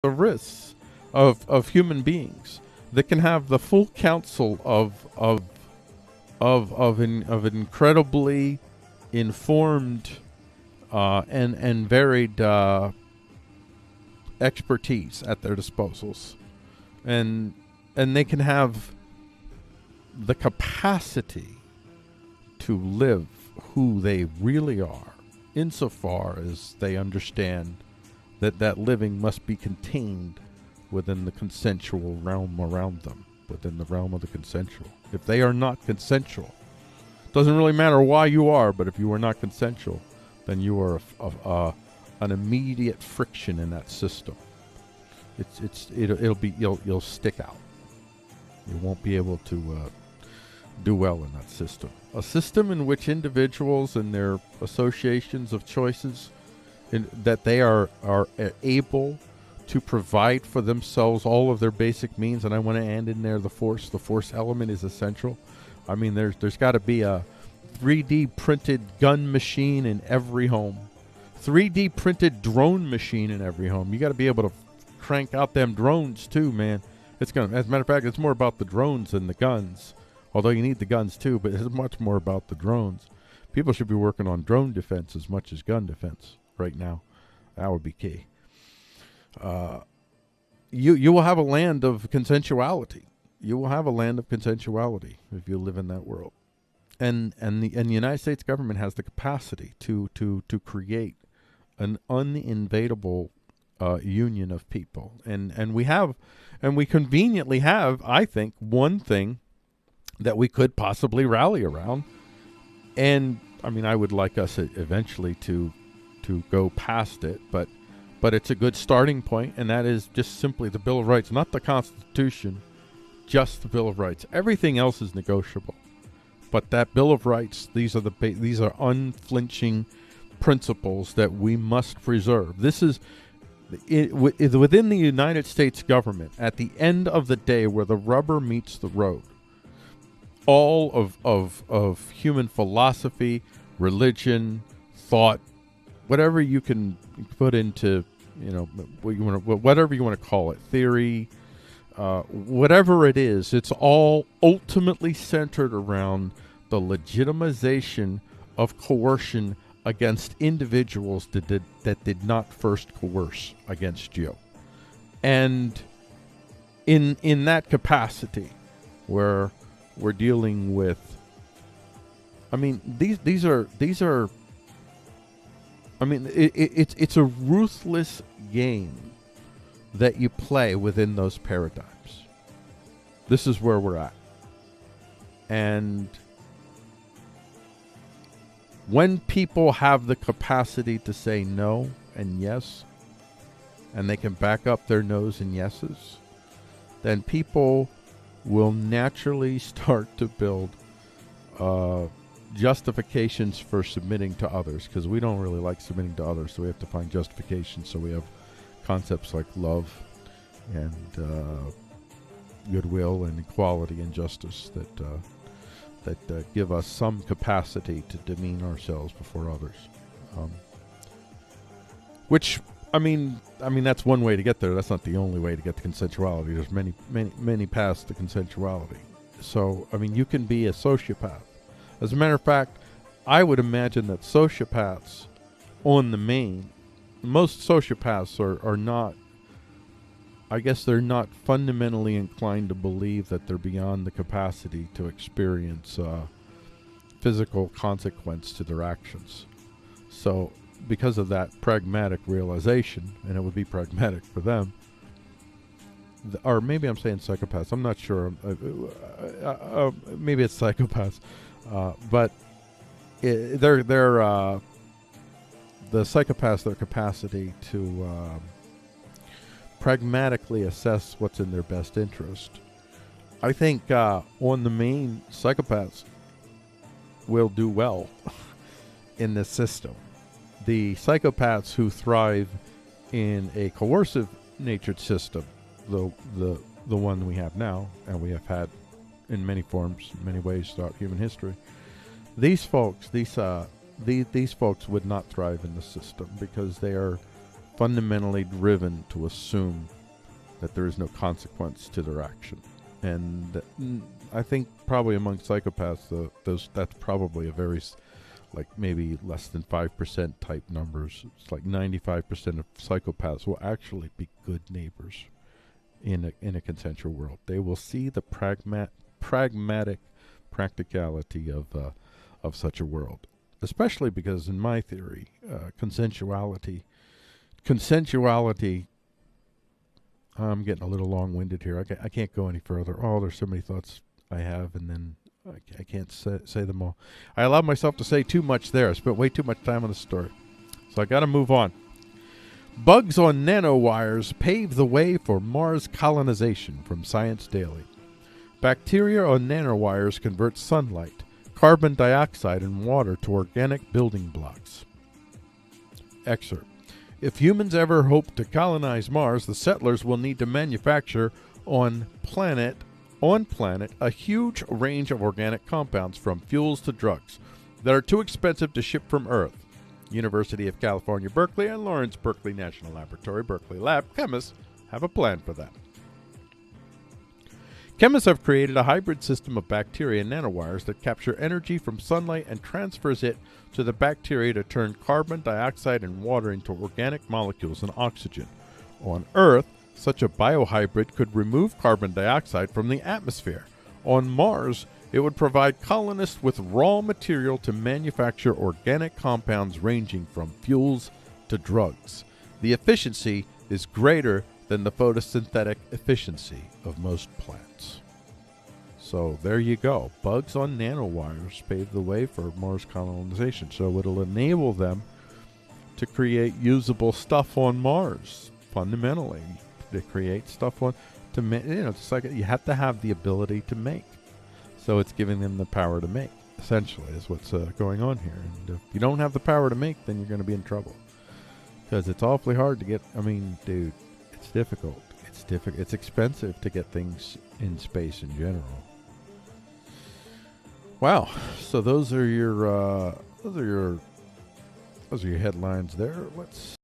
the risks of human beings, that can have the full counsel of an incredibly informed and varied expertise at their disposals, and they can have the capacity to live who they really are, insofar as they understand that living must be contained within the consensual realm around them, within the realm of the consensual. If they are not consensual, doesn't really matter why you are, but if you are not consensual, then you are an immediate friction in that system. You'll stick out. You won't be able to do well in that system. A system in which individuals and their associations of choices, that they are able to provide for themselves all of their basic means. And I want to add in there the force element is essential. I mean, there's got to be a 3D printed gun machine in every home, 3D printed drone machine in every home. You got to be able to crank out them drones too, man. As a matter of fact, it's more about the drones than the guns, although you need the guns too, but it's much more about the drones. People should be working on drone defense as much as gun defense right now. That would be key. You will have a land of consensuality. You will have a land of consensuality if you live in that world. And the United States government has the capacity to create an uninvadable union of people. And we conveniently have, I think, one thing that we could possibly rally around. And I mean, I would like us eventually to go past it, but it's a good starting point, and that is just simply the Bill of Rights, not the Constitution, just the Bill of Rights. Everything else is negotiable, but that Bill of Rights, these are unflinching principles that we must preserve. This is within the United States government, at the end of the day, where the rubber meets the road. All of human philosophy, religion, thought, whatever you can put into, whatever you want to call it, theory, whatever it is, it's all ultimately centered around the legitimization of coercion against individuals that did not first coerce against you. And in that capacity, where we're dealing with, I mean, these are I mean, it's a ruthless game that you play within those paradigms. This is where we're at. And when people have the capacity to say no and yes, and they can back up their no's and yeses, then people will naturally start to build justifications for submitting to others, because we don't really like submitting to others, so we have to find justifications. So we have concepts like love and goodwill and equality and justice that give us some capacity to demean ourselves before others. Which, I mean, that's one way to get there. That's not the only way to get to consensuality. There's many paths to consensuality. So, I mean, you can be a sociopath. As a matter of fact, I would imagine that sociopaths, on the main, most sociopaths are not, I guess they're not fundamentally inclined to believe that they're beyond the capacity to experience physical consequence to their actions. So, because of that pragmatic realization, and it would be pragmatic for them, or maybe I'm saying psychopaths, I'm not sure, maybe it's psychopaths, but they're the psychopaths, their capacity to pragmatically assess what's in their best interest. I think on the main, psychopaths will do well in this system. The psychopaths who thrive in a coercive natured system, the one we have now, and we have had in many forms, many ways throughout human history, these folks would not thrive in the system, because they are fundamentally driven to assume that there is no consequence to their action. And I think probably among psychopaths, that's probably a very, like maybe less than 5% type numbers. It's like 95% of psychopaths will actually be good neighbors in a consensual world. They will see the pragmatic practicality of such a world, especially because in my theory, consensuality. I'm getting a little long-winded here. I can't go any further. Oh, there's so many thoughts I have, and then I can't say them all. I allowed myself to say too much there. I spent way too much time on the story. So I got to move on. Bugs on nanowires pave the way for Mars colonization, from Science Daily. Bacteria on nanowires convert sunlight, carbon dioxide, and water to organic building blocks. Excerpt. If humans ever hope to colonize Mars, the settlers will need to manufacture on planet a huge range of organic compounds, from fuels to drugs, that are too expensive to ship from Earth. University of California, Berkeley, and Lawrence Berkeley National Laboratory, Berkeley Lab chemists have a plan for that. Chemists have created a hybrid system of bacteria nanowires that capture energy from sunlight and transfers it to the bacteria to turn carbon dioxide and water into organic molecules and oxygen. On Earth, such a biohybrid could remove carbon dioxide from the atmosphere. On Mars, it would provide colonists with raw material to manufacture organic compounds ranging from fuels to drugs. The efficiency is greater than the photosynthetic efficiency of most plants. So there you go. Bugs on nanowires pave the way for Mars colonization. So it'll enable them to create usable stuff on Mars, fundamentally. To create stuff on, it's like you have to have the ability to make. So it's giving them the power to make, essentially, is what's going on here. And if you don't have the power to make, then you're going to be in trouble. Because it's awfully hard to get, dude, it's difficult. It's expensive to get things in space in general. Wow. So those are your headlines there. Let's